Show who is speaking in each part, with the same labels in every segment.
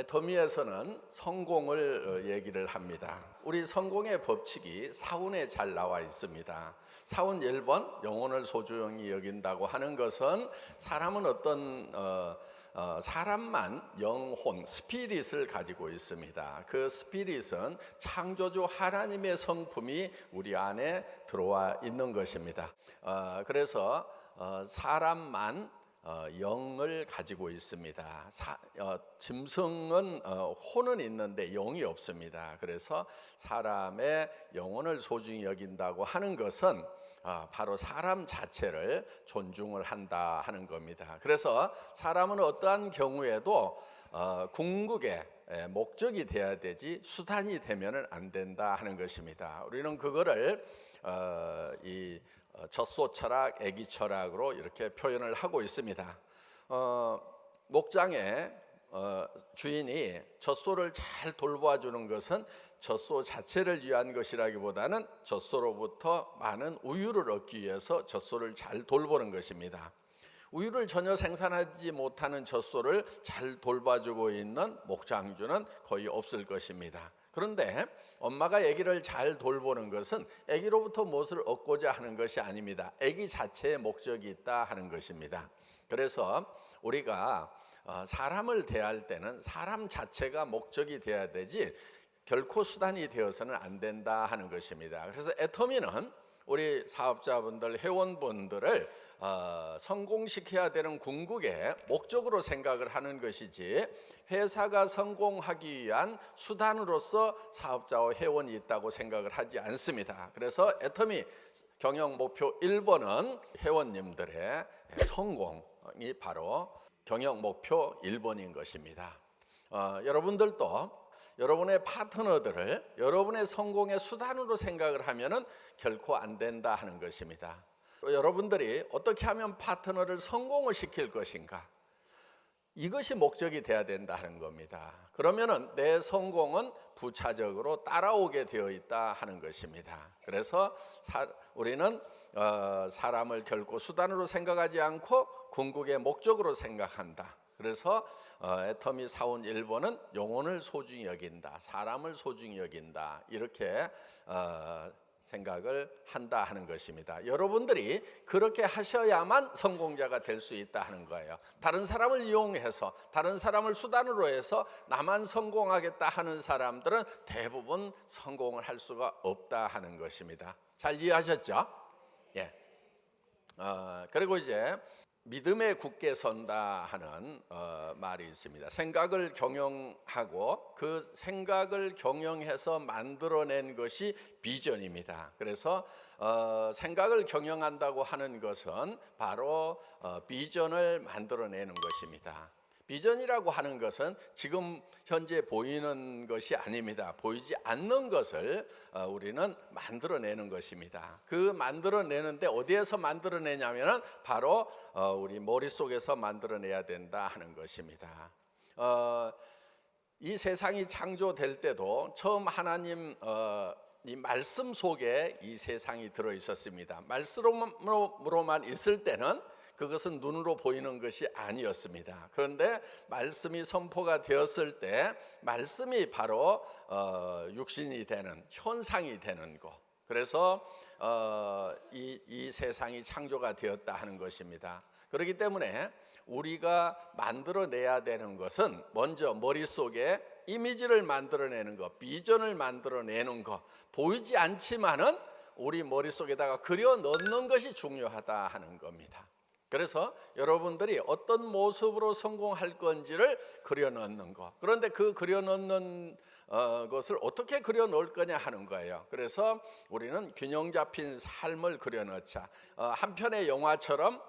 Speaker 1: 애터미에서는 성공을 얘기를 합니다. 우리 성공의 법칙이 사운에 잘 나와 있습니다. 사운 1번 영혼을 소중히 여긴다고 하는 것은 사람은 어떤 사람만 영혼, 스피릿을 가지고 있습니다. 그 스피릿은 창조주 하나님의 성품이 우리 안에 들어와 있는 것입니다. 그래서 사람만 영을 가지고 있습니다. 짐승은 혼은 있는데 영이 없습니다. 그래서 사람의 영혼을 소중히 여긴다고 하는 것은 바로 사람 자체를 존중을 한다 하는 겁니다. 그래서 사람은 어떠한 경우에도 궁극의 목적이 되어야 되지 수단이 되면은 안 된다 하는 것입니다. 우리는 그거를 이 젖소 철학, 애기 철학으로 이렇게 표현을 하고 있습니다. 목장의 주인이 젖소를 잘 돌봐주는 것은 젖소 자체를 위한 것이라기보다는 젖소로부터 많은 우유를 얻기 위해서 젖소를 잘 돌보는 것입니다. 우유를 전혀 생산하지 못하는 젖소를 잘 돌봐주고 있는 목장주는 거의 없을 것입니다. 그런데 엄마가 아기를 잘 돌보는 것은 아기로부터 무엇을 얻고자 하는 것이 아닙니다. 아기 자체의 목적이 있다 하는 것입니다. 그래서 우리가 사람을 대할 때는 사람 자체가 목적이 되어야 되지 결코 수단이 되어서는 안 된다 하는 것입니다. 그래서 애터미는 우리 사업자분들, 회원분들을 성공시켜야 되는 궁극의 목적으로 생각을 하는 것이지 회사가 성공하기 위한 수단으로서 사업자와 회원이 있다고 생각을 하지 않습니다. 그래서 애터미 경영 목표 1번은 회원님들의 성공이 바로 경영 목표 1번인 것입니다. 여러분들도 여러분의 파트너들을 여러분의 성공의 수단으로 생각을 하면은 결코 안 된다 하는 것입니다. 여러분들이 어떻게 하면 파트너를 성공을 시킬 것인가? 이것이 목적이 돼야 된다 하는 겁니다. 그러면은 내 성공은 부차적으로 따라오게 되어 있다 하는 것입니다. 그래서 우리는 사람을 결코 수단으로 생각하지 않고 궁극의 목적으로 생각한다. 그래서 애터미 사운 1번은 영혼을 소중히 여긴다, 사람을 소중히 여긴다, 이렇게 생각을 한다 하는 것입니다. 여러분들이 그렇게 하셔야만 성공자가 될 수 있다 하는 거예요. 다른 사람을 이용해서 다른 사람을 수단으로 해서 나만 성공하겠다 하는 사람들은 대부분 성공을 할 수가 없다 하는 것입니다. 잘 이해하셨죠? 예. 그리고 이제 믿음에 굳게 선다 하는 말이 있습니다. 생각을 경영하고 그 생각을 경영해서 만들어낸 것이 비전입니다. 그래서 생각을 경영한다고 하는 것은 바로 비전을 만들어내는 것입니다. 비전이라고 하는 것은 지금 현재 보이는 것이 아닙니다. 보이지 않는 것을 우리는 만들어내는 것입니다. 그 만들어내는데 어디에서 만들어내냐면 바로 우리 머릿속에서 만들어내야 된다 하는 것입니다. 이 세상이 창조될 때도 처음 하나님 이 말씀 속에 이 세상이 들어 있었습니다. 말씀으로만 있을 때는 그것은 눈으로 보이는 것이 아니었습니다. 그런데 말씀이 선포가 되었을 때 말씀이 바로 육신이 되는, 현상이 되는 것. 그래서 이 세상이 창조가 되었다 하는 것입니다. 그렇기 때문에 우리가 만들어내야 되는 것은 먼저 머릿속에 이미지를 만들어내는 것, 비전을 만들어내는 것, 보이지 않지만은 우리 머릿속에다가 그려 넣는 것이 중요하다 하는 겁니다. 그래서 여러분들이 어떤 모습으로 성공할 건지를 그려넣는 것, 그런데 그 그려넣는 것을 어떻게 그려놓을 거냐 하는 거예요. 그래서 우리는 균형 잡힌 삶을 그려넣자, 한 편의 영화처럼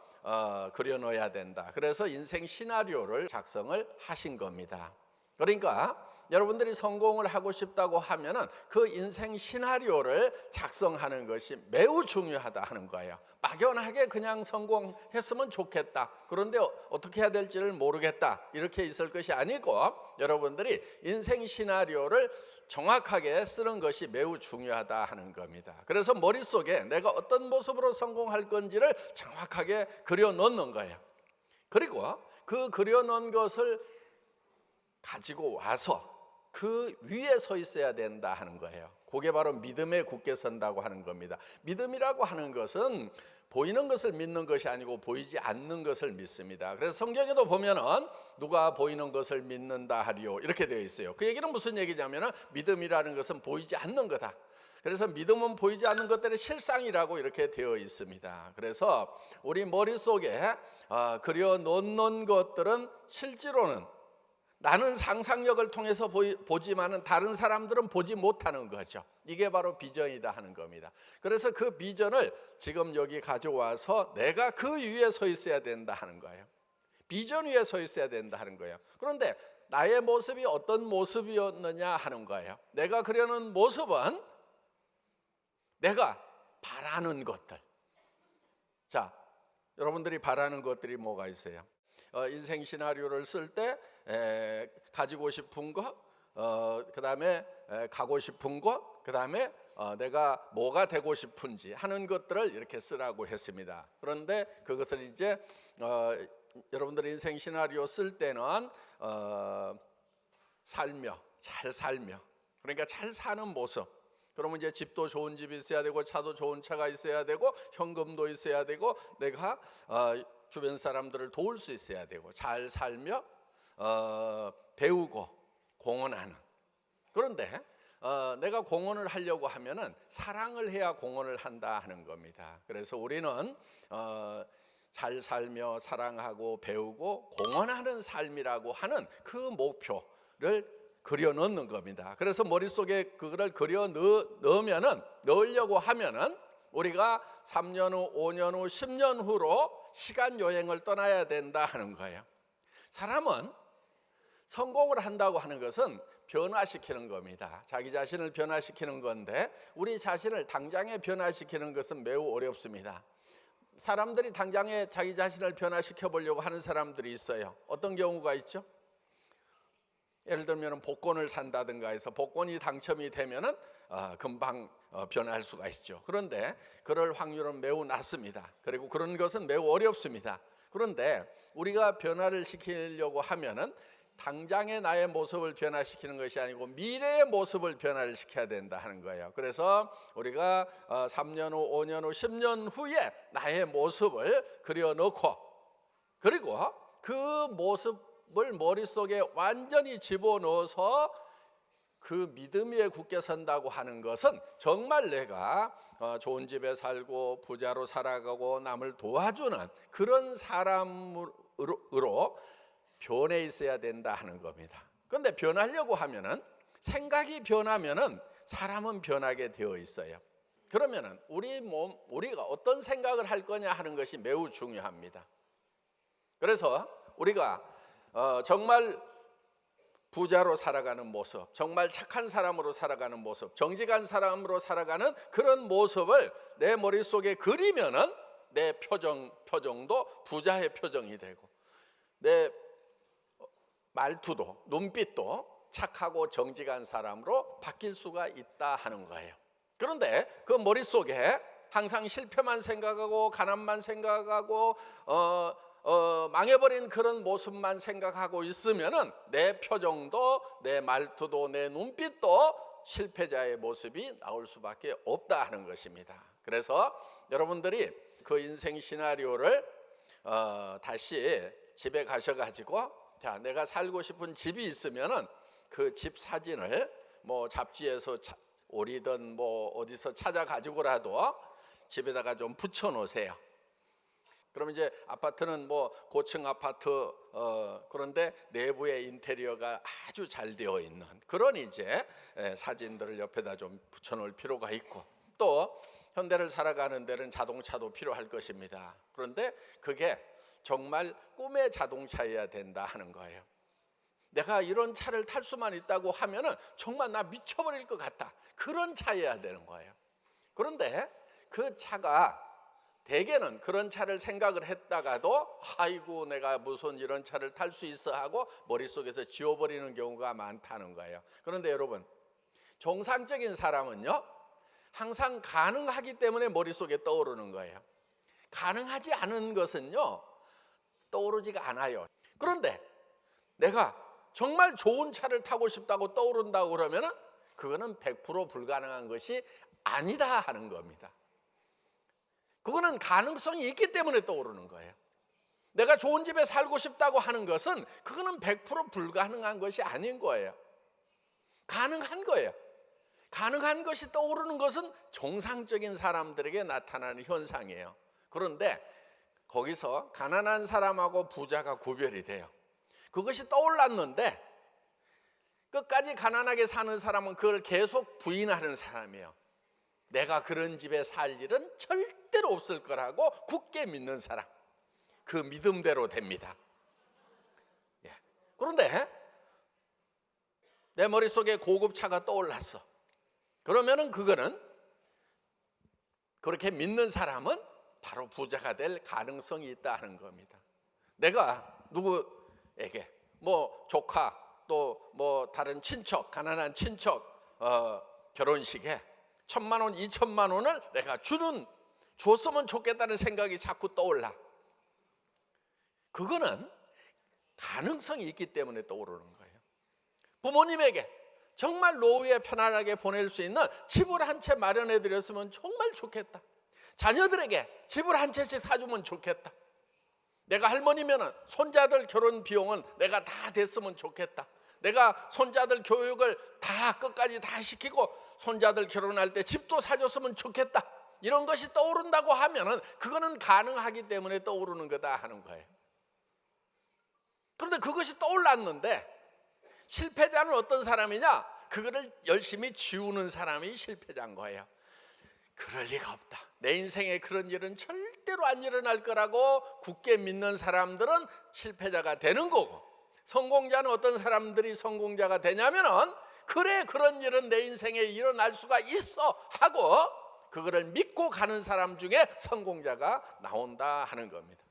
Speaker 1: 그려넣어야 된다. 그래서 인생 시나리오를 작성을 하신 겁니다. 그러니까 여러분들이 성공을 하고 싶다고 하면은 그 인생 시나리오를 작성하는 것이 매우 중요하다 하는 거예요. 막연하게 그냥 성공했으면 좋겠다, 그런데 어떻게 해야 될지를 모르겠다, 이렇게 있을 것이 아니고 여러분들이 인생 시나리오를 정확하게 쓰는 것이 매우 중요하다 하는 겁니다. 그래서 머릿속에 내가 어떤 모습으로 성공할 건지를 정확하게 그려놓는 거예요. 그리고 그 그려놓은 것을 가지고 와서 그 위에 서 있어야 된다 하는 거예요. 그게 바로 믿음에 굳게 선다고 하는 겁니다. 믿음이라고 하는 것은 보이는 것을 믿는 것이 아니고 보이지 않는 것을 믿습니다. 그래서 성경에도 보면은 누가 보이는 것을 믿는다 하리요 이렇게 되어 있어요. 그 얘기는 무슨 얘기냐면은 믿음이라는 것은 보이지 않는 거다. 그래서 믿음은 보이지 않는 것들의 실상이라고 이렇게 되어 있습니다. 그래서 우리 머릿속에 그려 놓는 것들은 실제로는 나는 상상력을 통해서 보지만은 다른 사람들은 보지 못하는 거죠. 이게 바로 비전이다 하는 겁니다. 그래서 그 비전을 지금 여기 가져와서 내가 그 위에 서 있어야 된다 하는 거예요. 비전 위에 서 있어야 된다 하는 거예요. 그런데 나의 모습이 어떤 모습이었느냐 하는 거예요. 내가 그려놓은 모습은 내가 바라는 것들. 자, 여러분들이 바라는 것들이 뭐가 있어요? 인생 시나리오를 쓸 때 가지고 싶은 것, 그 다음에 가고 싶은 것, 그 다음에 내가 뭐가 되고 싶은지 하는 것들을 이렇게 쓰라고 했습니다. 그런데 그것을 이제 여러분들 인생 시나리오 쓸 때는 잘 살며, 그러니까 잘 사는 모습. 그러면 이제 집도 좋은 집이 있어야 되고 차도 좋은 차가 있어야 되고 현금도 있어야 되고 내가 주변 사람들을 도울 수 있어야 되고 잘 살며 배우고 공헌하는. 그런데 내가 공헌을 하려고 하면은 사랑을 해야 공헌을 한다 하는 겁니다. 그래서 우리는 잘 살며 사랑하고 배우고 공헌하는 삶이라고 하는 그 목표를 그려 넣는 겁니다. 그래서 머릿속에 그거를 그려 넣으려고 하면은 우리가 3년 후, 5년 후, 10년 후로 시간 여행을 떠나야 된다 하는 거예요. 사람은 성공을 한다고 하는 것은 변화시키는 겁니다. 자기 자신을 변화시키는 건데 우리 자신을 당장에 변화시키는 것은 매우 어렵습니다. 사람들이 당장에 자기 자신을 변화시켜 보려고 하는 사람들이 있어요. 어떤 경우가 있죠? 예를 들면 복권을 산다든가 해서 복권이 당첨이 되면은 금방 변화할 수가 있죠. 그런데 그럴 확률은 매우 낮습니다. 그리고 그런 것은 매우 어렵습니다. 그런데 우리가 변화를 시키려고 하면은 당장의 나의 모습을 변화시키는 것이 아니고 미래의 모습을 변화를 시켜야 된다 하는 거예요. 그래서 우리가 3년 후, 5년 후, 10년 후에 나의 모습을 그려놓고 그리고 그 모습을 머릿속에 완전히 집어넣어서 그 믿음 위에 굳게 선다고 하는 것은 정말 내가 좋은 집에 살고 부자로 살아가고 남을 도와주는 그런 사람으로 변해 있어야 된다 하는 겁니다. 그런데 변하려고 하면은 생각이 변하면은 사람은 변하게 되어 있어요. 그러면은 우리가 어떤 생각을 할 거냐 하는 것이 매우 중요합니다. 그래서 우리가 정말 부자로 살아가는 모습, 정말 착한 사람으로 살아가는 모습, 정직한 사람으로 살아가는 그런 모습을 내 머릿속에 그리면은 내 표정도 부자의 표정이 되고 내 말투도 눈빛도 착하고 정직한 사람으로 바뀔 수가 있다 하는 거예요. 그런데 그 머릿속에 항상 실패만 생각하고 가난만 생각하고 망해버린 그런 모습만 생각하고 있으면은 내 표정도 내 말투도 내 눈빛도 실패자의 모습이 나올 수밖에 없다 하는 것입니다. 그래서 여러분들이 그 인생 시나리오를 다시 집에 가셔가지고 자, 내가 살고 싶은 집이 있으면은 그 집 사진을 뭐 잡지에서 오리든 뭐 어디서 찾아 가지고라도 집에다가 좀 붙여 놓으세요. 그럼 이제 아파트는 뭐 고층 아파트 그런데 내부의 인테리어가 아주 잘 되어 있는 그런 이제 사진들을 옆에다 좀 붙여 놓을 필요가 있고 또 현대를 살아가는 데는 자동차도 필요할 것입니다. 그런데 그게 정말 꿈의 자동차여야 된다 하는 거예요. 내가 이런 차를 탈 수만 있다고 하면은 정말 나 미쳐버릴 것 같다. 그런 차여야 되는 거예요. 그런데 그 차가 대개는 그런 차를 생각을 했다가도 아이고 내가 무슨 이런 차를 탈 수 있어 하고 머릿속에서 지워버리는 경우가 많다는 거예요. 그런데 여러분 정상적인 사람은요 항상 가능하기 때문에 머릿속에 떠오르는 거예요. 가능하지 않은 것은요 떠오르지가 않아요. 그런데 내가 정말 좋은 차를 타고 싶다고 떠오른다고 그러면 그거는 100% 불가능한 것이 아니다 하는 겁니다. 그거는 가능성이 있기 때문에 떠오르는 거예요. 내가 좋은 집에 살고 싶다고 하는 것은 그거는 100% 불가능한 것이 아닌 거예요. 가능한 거예요. 가능한 것이 떠오르는 것은 정상적인 사람들에게 나타나는 현상이에요. 그런데 거기서 가난한 사람하고 부자가 구별이 돼요. 그것이 떠올랐는데 끝까지 가난하게 사는 사람은 그걸 계속 부인하는 사람이에요. 내가 그런 집에 살 일은 절대로 없을 거라고 굳게 믿는 사람, 그 믿음대로 됩니다. 그런데 내 머릿속에 고급차가 떠올랐어. 그러면은 그거는, 그렇게 믿는 사람은 바로 부자가 될 가능성이 있다는 겁니다. 내가 누구에게 뭐 조카 또 뭐 다른 친척, 가난한 친척 결혼식에 1,000만 원, 2,000만 원을 내가 줬으면 좋겠다는 생각이 자꾸 떠올라. 그거는 가능성이 있기 때문에 떠오르는 거예요. 부모님에게 정말 노후에 편안하게 보낼 수 있는 집을 한 채 마련해 드렸으면 정말 좋겠다. 자녀들에게 집을 한 채씩 사주면 좋겠다. 내가 할머니면 손자들 결혼 비용은 내가 다 됐으면 좋겠다. 내가 손자들 교육을 다 끝까지 다 시키고 손자들 결혼할 때 집도 사줬으면 좋겠다. 이런 것이 떠오른다고 하면은 그거는 가능하기 때문에 떠오르는 거다 하는 거예요. 그런데 그것이 떠올랐는데 실패자는 어떤 사람이냐? 그거를 열심히 지우는 사람이 실패자인 거예요. 그럴 리가 없다. 내 인생에 그런 일은 절대로 안 일어날 거라고 굳게 믿는 사람들은 실패자가 되는 거고, 성공자는 어떤 사람들이 성공자가 되냐면은 그래, 그런 일은 내 인생에 일어날 수가 있어 하고 그거를 믿고 가는 사람 중에 성공자가 나온다 하는 겁니다.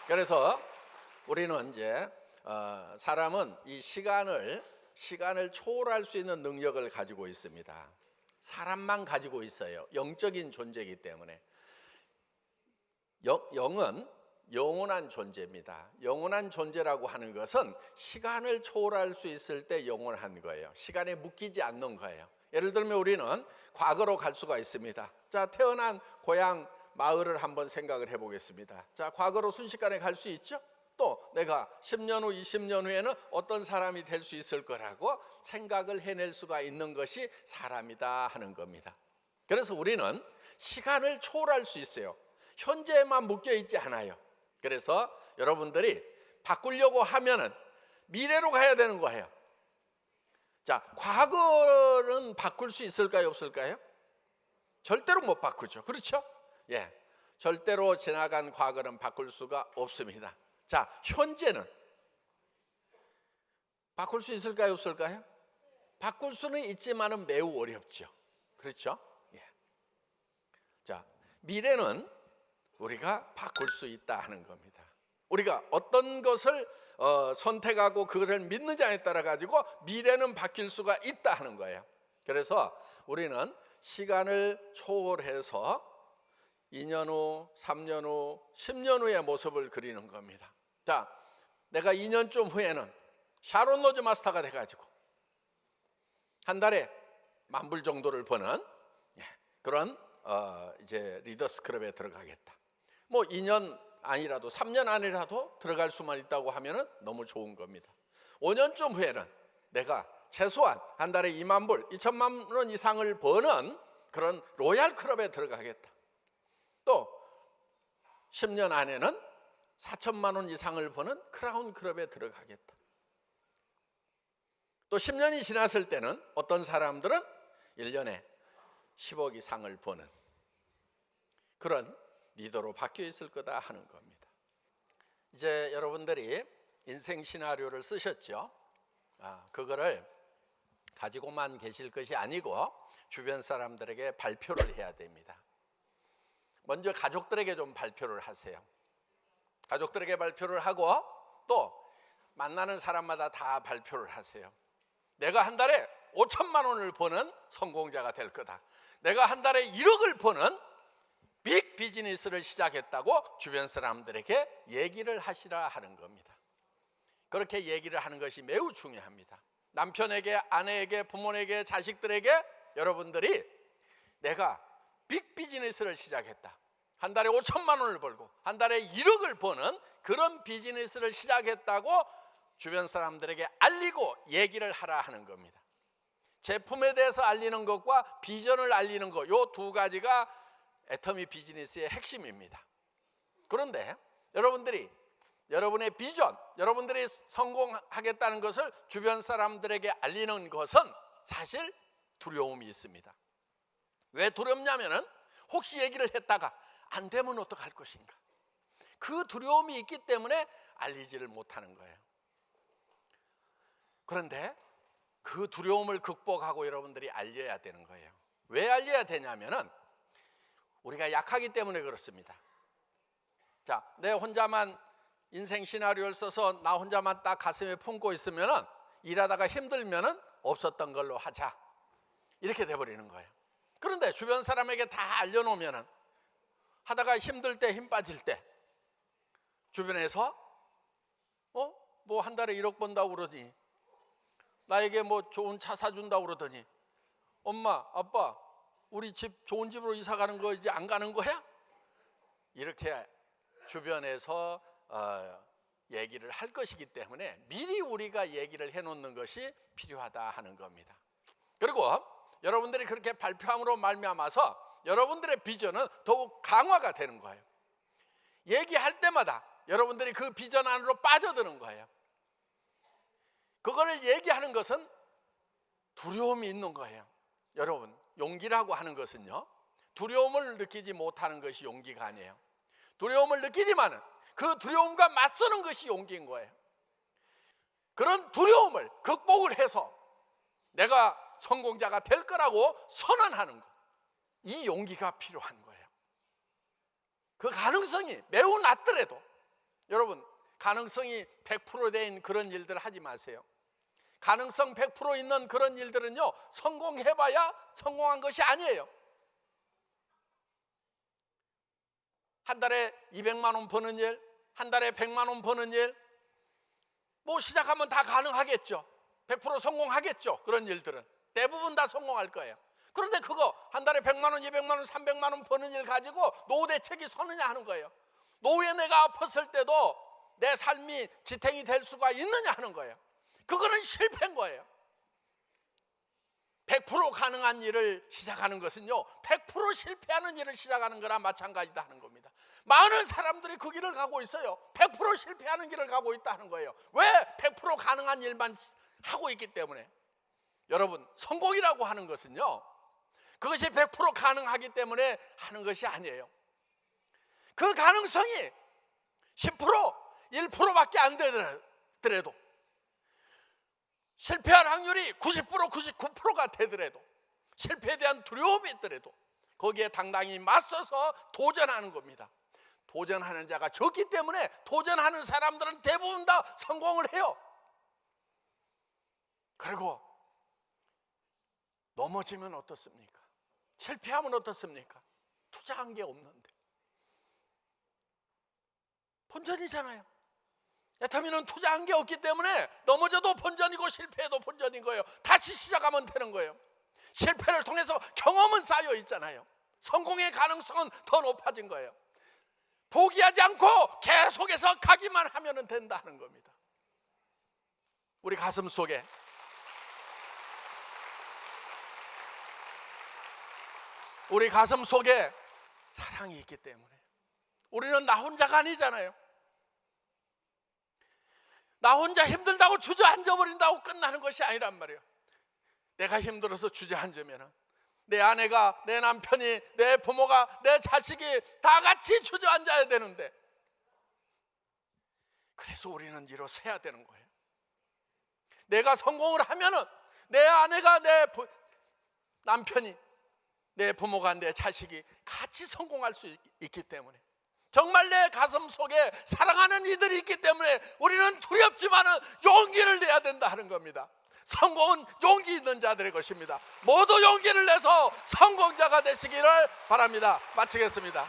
Speaker 1: 그래서 우리는 이제 사람은 이 시간을 초월할 수 있는 능력을 가지고 있습니다. 사람만 가지고 있어요. 영적인 존재이기 때문에. 영은 영원한 존재입니다. 영원한 존재라고 하는 것은 시간을 초월할 수 있을 때 영원한 거예요. 시간에 묶이지 않는 거예요. 예를 들면 우리는 과거로 갈 수가 있습니다. 자, 태어난 고향 마을을 한번 생각을 해보겠습니다. 자, 과거로 순식간에 갈 수 있죠? 또 내가 10년 후, 20년 후에는 어떤 사람이 될 수 있을 거라고 생각을 해낼 수가 있는 것이 사람이다 하는 겁니다. 그래서 우리는 시간을 초월할 수 있어요. 현재에만 묶여 있지 않아요. 그래서 여러분들이 바꾸려고 하면은 미래로 가야 되는 거예요. 자, 과거는 바꿀 수 있을까요, 없을까요? 절대로 못 바꾸죠. 그렇죠? 예, 절대로 지나간 과거는 바꿀 수가 없습니다. 자, 현재는 바꿀 수 있을까요, 없을까요? 바꿀 수는 있지만은 매우 어렵죠. 그렇죠? 예. 자, 미래는 우리가 바꿀 수 있다 하는 겁니다. 우리가 어떤 것을 선택하고 그것을 믿느냐에 따라 가지고 미래는 바뀔 수가 있다 하는 거예요. 그래서 우리는 시간을 초월해서 2년 후, 3년 후, 10년 후의 모습을 그리는 겁니다. 자, 내가 2년쯤 후에는 샤론 로즈 마스터가 돼가지고 한 달에 10,000불 정도를 버는 그런 이제 리더스 클럽에 들어가겠다. 뭐 2년 아니라도 3년 안이라도 들어갈 수만 있다고 하면은 너무 좋은 겁니다. 5년쯤 후에는 내가 최소한 한 달에 20,000불, 2,000만 원 이상을 버는 그런 로얄 클럽에 들어가겠다. 또 10년 안에는 4,000만 원 이상을 버는 크라운 클럽에 들어가겠다. 또 10년이 지났을 때는 어떤 사람들은 1년에 10억 이상을 버는 그런 리더로 바뀌어 있을 거다 하는 겁니다. 이제 여러분들이 인생 시나리오를 쓰셨죠? 그거를 가지고만 계실 것이 아니고 주변 사람들에게 발표를 해야 됩니다. 먼저 가족들에게 좀 발표를 하세요. 가족들에게 발표를 하고 또 만나는 사람마다 다 발표를 하세요. 내가 한 달에 5,000만 원을 버는 성공자가 될 거다. 내가 한 달에 1억을 버는 빅 비즈니스를 시작했다고 주변 사람들에게 얘기를 하시라 하는 겁니다. 그렇게 얘기를 하는 것이 매우 중요합니다. 남편에게, 아내에게, 부모에게, 자식들에게 여러분들이 내가 빅 비즈니스를 시작했다, 한 달에 5천만 원을 벌고 한 달에 1억을 버는 그런 비즈니스를 시작했다고 주변 사람들에게 알리고 얘기를 하라 하는 겁니다. 제품에 대해서 알리는 것과 비전을 알리는 것, 이 두 가지가 애터미 비즈니스의 핵심입니다. 그런데 여러분들이 여러분의 비전, 여러분들이 성공하겠다는 것을 주변 사람들에게 알리는 것은 사실 두려움이 있습니다. 왜 두렵냐면은 혹시 얘기를 했다가 안 되면 어떡할 것인가, 그 두려움이 있기 때문에 알리지를 못하는 거예요. 그런데 그 두려움을 극복하고 여러분들이 알려야 되는 거예요. 왜 알려야 되냐면은 우리가 약하기 때문에 그렇습니다. 자, 내 혼자만 인생 시나리오를 써서 나 혼자만 딱 가슴에 품고 있으면은 일하다가 힘들면은 없었던 걸로 하자, 이렇게 돼버리는 거예요. 그런데 주변 사람에게 다 알려놓으면은 하다가 힘들 때, 힘 빠질 때 주변에서 뭐 한 달에 1억 번다고 그러더니, 나에게 뭐 좋은 차 사준다고 그러더니, 엄마, 아빠, 우리 집 좋은 집으로 이사 가는 거 이제 안 가는 거야? 이렇게 주변에서 얘기를 할 것이기 때문에 미리 우리가 얘기를 해놓는 것이 필요하다 하는 겁니다. 그리고 여러분들이 그렇게 발표함으로 말미암아서 여러분들의 비전은 더욱 강화가 되는 거예요. 얘기할 때마다 여러분들이 그 비전 안으로 빠져드는 거예요. 그거를 얘기하는 것은 두려움이 있는 거예요. 여러분, 용기라고 하는 것은요, 두려움을 느끼지 못하는 것이 용기가 아니에요. 두려움을 느끼지만 그 두려움과 맞서는 것이 용기인 거예요. 그런 두려움을 극복을 해서 내가 성공자가 될 거라고 선언하는 것, 이 용기가 필요한 거예요. 그 가능성이 매우 낮더라도, 여러분, 가능성이 100% 된 그런 일들 하지 마세요. 가능성 100% 있는 그런 일들은요, 성공해봐야 성공한 것이 아니에요. 한 달에 200만 원 버는 일, 한 달에 100만 원 버는 일, 뭐 시작하면 다 가능하겠죠. 100% 성공하겠죠. 그런 일들은 대부분 다 성공할 거예요. 그런데 그거 한 달에 100만 원, 200만 원, 300만 원 버는 일 가지고 노후 대책이 서느냐 하는 거예요. 노후에 내가 아팠을 때도 내 삶이 지탱이 될 수가 있느냐 하는 거예요. 그거는 실패인 거예요. 100% 가능한 일을 시작하는 것은요, 100% 실패하는 일을 시작하는 거나 마찬가지다 하는 겁니다. 많은 사람들이 그 길을 가고 있어요. 100% 실패하는 길을 가고 있다 하는 거예요. 왜? 100% 가능한 일만 하고 있기 때문에. 여러분, 성공이라고 하는 것은요, 그것이 100% 가능하기 때문에 하는 것이 아니에요. 그 가능성이 10%, 1%밖에 안 되더라도, 실패할 확률이 90%, 99%가 되더라도, 실패에 대한 두려움이 있더라도 거기에 당당히 맞서서 도전하는 겁니다. 도전하는 자가 적기 때문에 도전하는 사람들은 대부분 다 성공을 해요. 그리고 넘어지면 어떻습니까? 실패하면 어떻습니까? 투자한 게 없는데 본전이잖아요. 애터미는 투자한 게 없기 때문에 넘어져도 본전이고 실패해도 본전인 거예요. 다시 시작하면 되는 거예요. 실패를 통해서 경험은 쌓여 있잖아요. 성공의 가능성은 더 높아진 거예요. 포기하지 않고 계속해서 가기만 하면 된다는 겁니다. 우리 가슴 속에 사랑이 있기 때문에 우리는 나 혼자가 아니잖아요. 나 혼자 힘들다고 주저앉아버린다고 끝나는 것이 아니란 말이에요. 내가 힘들어서 주저앉으면 내 아내가, 내 남편이, 내 부모가, 내 자식이 다 같이 주저앉아야 되는데, 그래서 우리는 일어서야 되는 거예요. 내가 성공을 하면은 내 아내가, 내 남편이, 내 부모가, 내 자식이 같이 성공할 수 있기 때문에, 정말 내 가슴 속에 사랑하는 이들이 있기 때문에 우리는 두렵지만은 용기를 내야 된다 하는 겁니다. 성공은 용기 있는 자들의 것입니다. 모두 용기를 내서 성공자가 되시기를 바랍니다. 마치겠습니다.